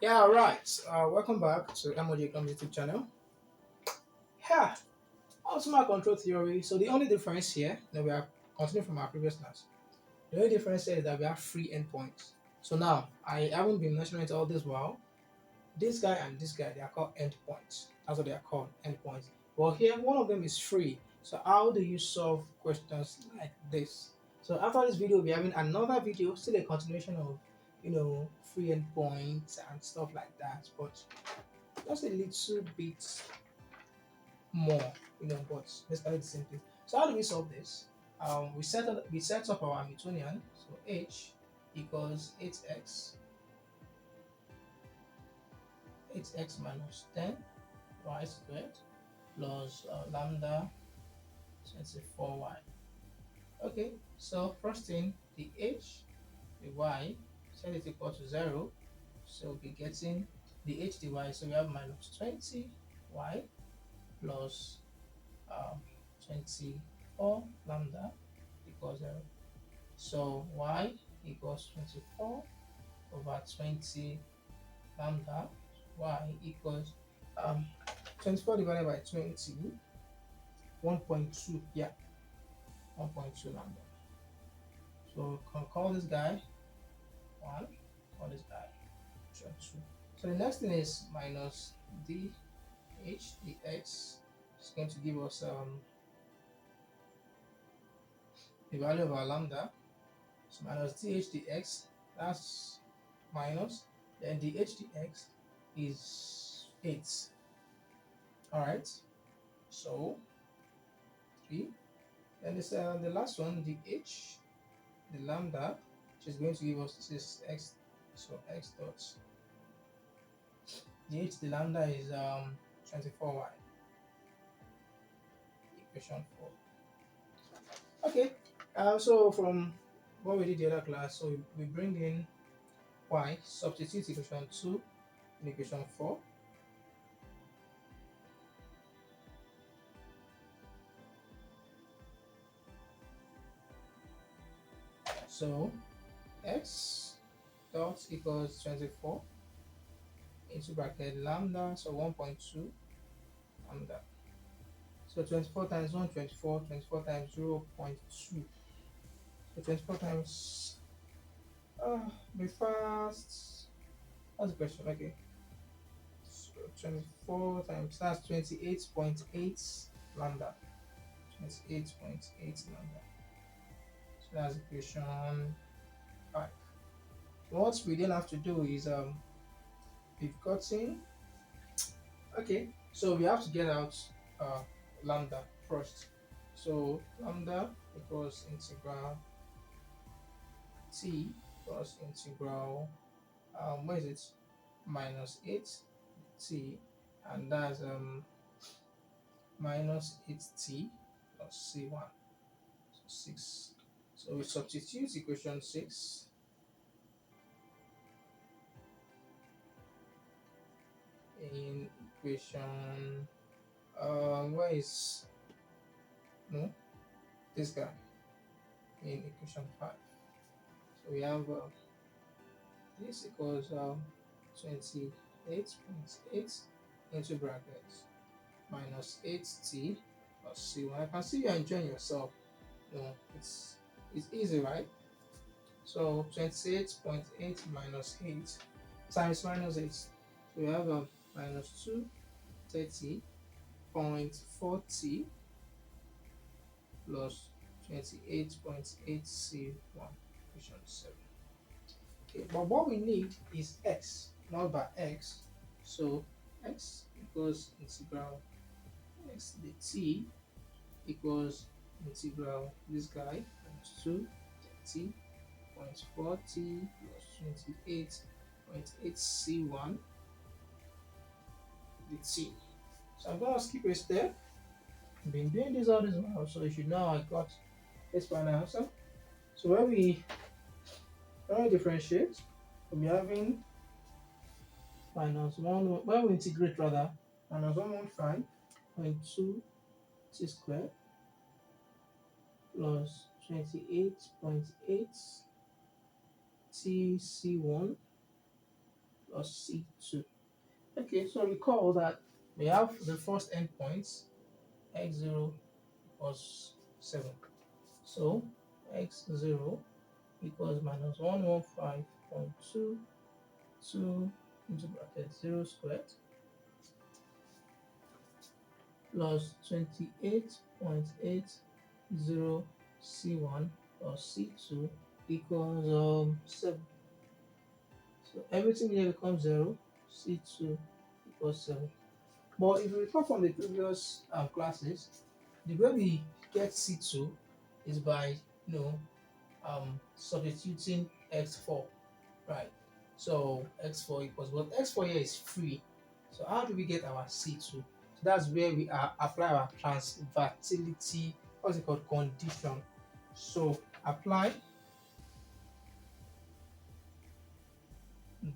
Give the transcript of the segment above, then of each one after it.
Yeah, right. Welcome back to Economics YouTube channel. Yeah, ultimate control theory. So the only difference here that we are continuing from our previous class. The only difference here is that we have three endpoints. So now I haven't been mentioning it all this while. This guy and this guy they are called endpoints. That's what they are called, endpoints. Well, here one of them is free. So how do you solve questions like this? So after this video, we'll be having another video, still a continuation of free endpoints and stuff like that, but just a little bit more, but basically the same thing. So how do we solve this? We set up our Hamiltonian. So h equals 8x minus 10 y squared plus lambda 24y. Okay, so first thing, the h, the y, set it equal to 0. So we'll be getting the h, the y. So we have minus 20y plus 24 lambda equals 0. So y equals 24 over 20 lambda. Y equals um, 24 divided by 20, 1.2. Yeah, 1.2 lambda. So we can call this guy 1, call this guy 2. So the next thing is minus dh dx. It's going to give us the value of our lambda. So minus dh dx, that's minus, then dh dx is 8. Alright, so 3. Then it's the last one, the h, the lambda, which is going to give us this x. So x dot the h, the lambda is 24y, equation 4. Okay, so from what we did the other class, so we bring in y, substitute equation 2 in equation 4. So x dot equals 24 into bracket lambda, so 1.2 lambda. So 24 times 1, 24, 24 times 0.2. So 24 times, be fast. That's the question, okay. So 24 times, that's 28.8 lambda. 28.8 lambda. So that's equation 5. What we then have to do is we've gotten, okay, so we have to get out uh, lambda first. So lambda equals integral t plus integral where is it, minus 8 t, and that's minus 8t plus c1, so 6. So we substitute equation 6 in equation where is, no, this guy, in equation 5. So we have this equals 28.8 into brackets minus 8t plus c1. I can see you're enjoying yourself. It's easy, right? So 28.8 minus 8 times minus 8. So we have minus 230.40 plus 28.8 c1, equation 7. Okay, but what we need is x, not by x. So x equals integral x dt equals integral this guy times 230.40 plus 28.8 c1 dt. So I'm gonna skip a step. I've been doing this all this while, so you should know I got this final answer. So when we differentiate, we'll be having minus 1, when we integrate rather, minus 115.2 t squared plus 28.8 tc1 plus C2. Okay, so recall that we have the first endpoint x0 equals 7. So x0 equals minus 115.22 into bracket 0 squared plus 28.80 C1 plus C2 equals 7. So everything here becomes 0, C2 equals 7. But if you recall from the previous classes, the way we get C2 is by substituting x4, right? So x4 equals, but x4 here is free. So how do we get our C2? So that's where we apply our transvertility, what's it called, condition. So apply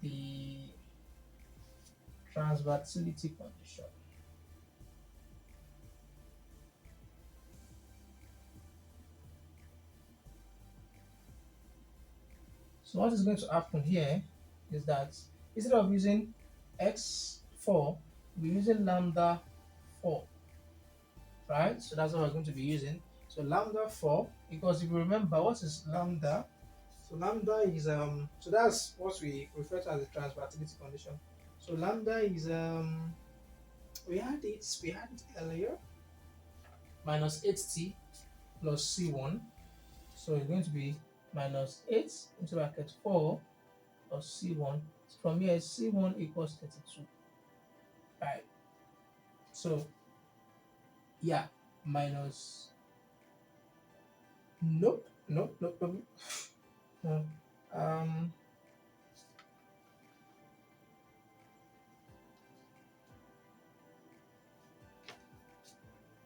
the transvertility condition. So what is going to happen here is that instead of using x4, we're using lambda 4, right? So that's what we're going to be using. So lambda 4, because if you remember, what is lambda? So lambda is so that's what we refer to as the transvertility condition. So lambda is we had it earlier, minus 8t plus c1. So it's going to be minus 8 into bracket 4 plus c1. So from here c1 equals 32. Right. So yeah, minus, nope. No. Um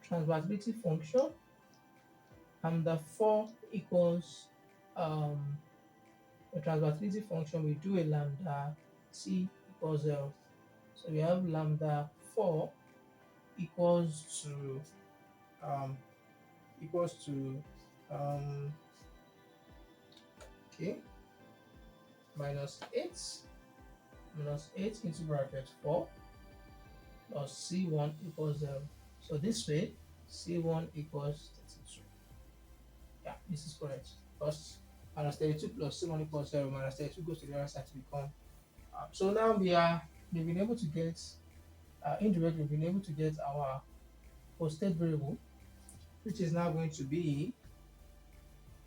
Transvertibility function, and the 4 equals um the transvertibility function, we do a lambda t equals 0. So we have lambda 4 equals to um equals to um okay, minus 8 into bracket 4 plus c1 equals 0. So this way c1 equals 32. Yeah, this is correct. Plus minus 32 plus c1 equals 0, minus 32 goes to the other side to become so now we've been able to get indirectly we've been able to get our post-state variable, which is now going to be,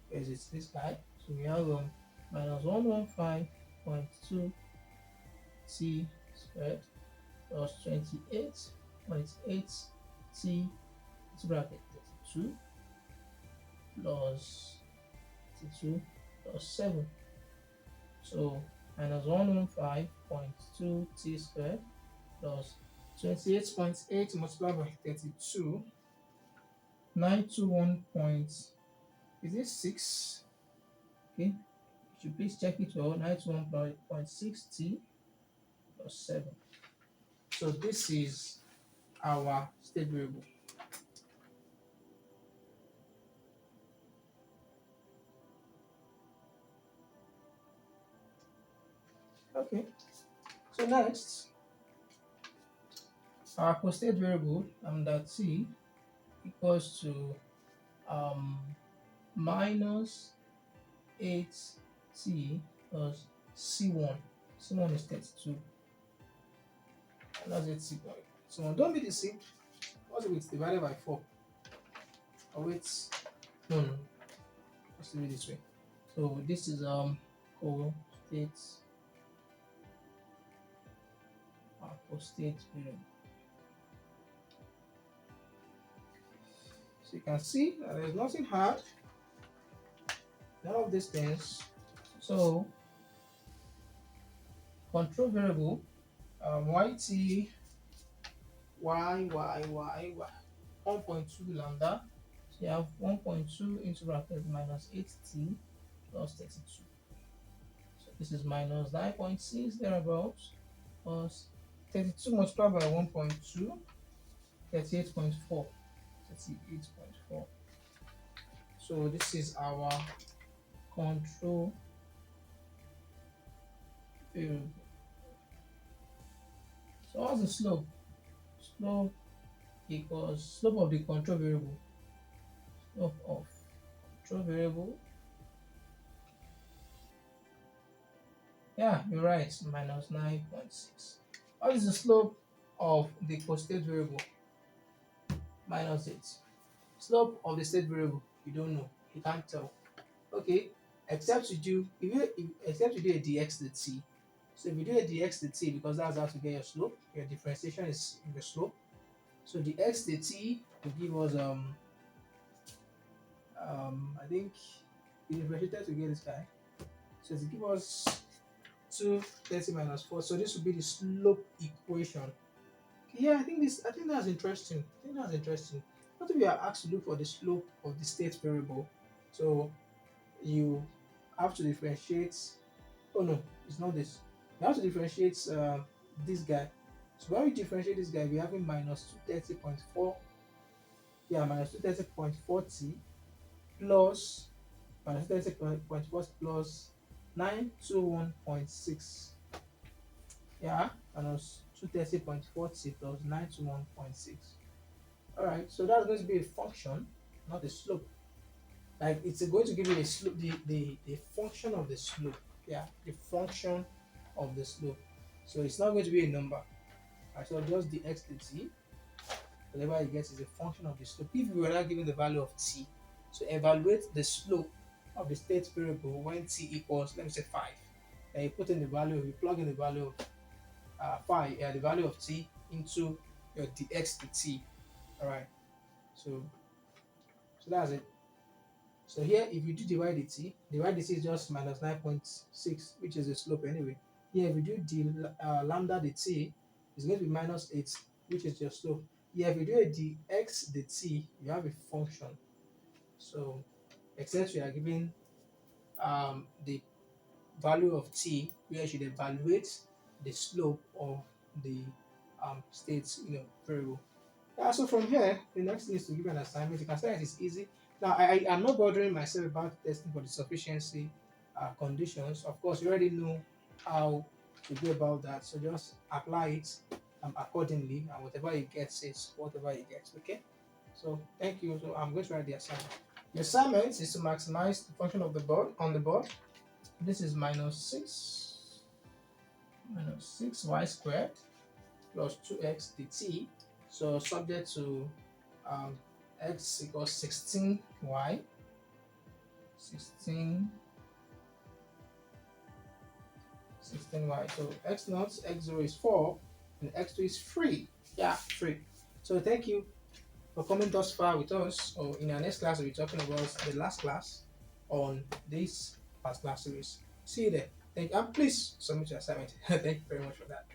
where is it, this guy. So we have minus 115.2 t squared plus 28.8 t into bracket 32 plus 32 plus 7. So minus 115.2 t squared plus 28.8 multiplied by 32, 921 point, is it 6? Okay, you should please check it well. 921.6 t plus 7. So this is our state variable. Okay, so next, our post-state variable that t equals to um, minus 8t plus c1. C1 is 32. That's 8t. So don't be deceived. What's it with divided by 4? Oh wait, no. Let's do it this way. So this is post-state post-state variable. So you can see that there's nothing hard, none of these things. So control variable yt y 1.2 lambda. So you have 1.2 into bracket minus 8t plus 32. So this is minus 9.6 thereabouts plus 32 multiplied by 1.2, 38.4. 38.4. So this is our control variable. So what's the slope? Slope equals slope of the control variable. Slope of control variable. Yeah, you're right. Minus 9.6. What is the slope of the co-state variable? Minus 8. Slope of the state variable, you don't know. You can't tell. Okay, except you do except you do a dx dt. So if you do a dx dt, because that's how to get your slope, your differentiation is your slope. So the x dt will give us I think we differentiated to get this guy. So it give us 230 minus 4. So this will be the slope equation. Yeah, I think that's interesting. I think that's interesting. What if you are asked to look for the slope of the state variable? So you have to differentiate. Oh no, it's not this. You have to differentiate this guy. So when we differentiate this guy, we have a minus 230.4. Yeah, minus 230.40 plus minus 230.40 plus 921.6. Yeah, minus 230.40 plus 921.6. Alright, so that's going to be a function, not a slope. Like it's going to give you a slope, the function of the slope. Yeah, the function of the slope. So it's not going to be a number. Right, so just the x to t, whatever you get is a function of the slope. If we were not given the value of t, so evaluate the slope of the state variable when t equals, let me say 5. Then you put in the value, you plug in the value of 5, the value of t into your dx to t. Alright, so that's it. So here, if you do divide dt is just minus 9.6, which is the slope anyway. Here, if you do the lambda dt, it's going to be minus 8, which is your slope. Here, if you do a dx dt, you have a function. So, except you are given the value of t, where you should evaluate the slope of the state variable. Yeah, so from here, the next thing is to give an assignment. You can say it is easy. Now, I am not bothering myself about testing for the sufficiency conditions. Of course, you already know how to go about that. So just apply it accordingly, and whatever you get is whatever you get. Okay. So thank you. So I'm going to write the assignment. The assignment is to maximize the function of the board on the board. This is minus 6y squared plus 2x dt. So subject to x equals 16y, 16, 16y. So x naught, x0 is 4, and x2 is 3. Yeah, 3. So thank you for coming thus far with us. So in our next class, we'll be talking about the last class on this past class series. See you there. Thank you. And please submit your assignment. Thank you very much for that.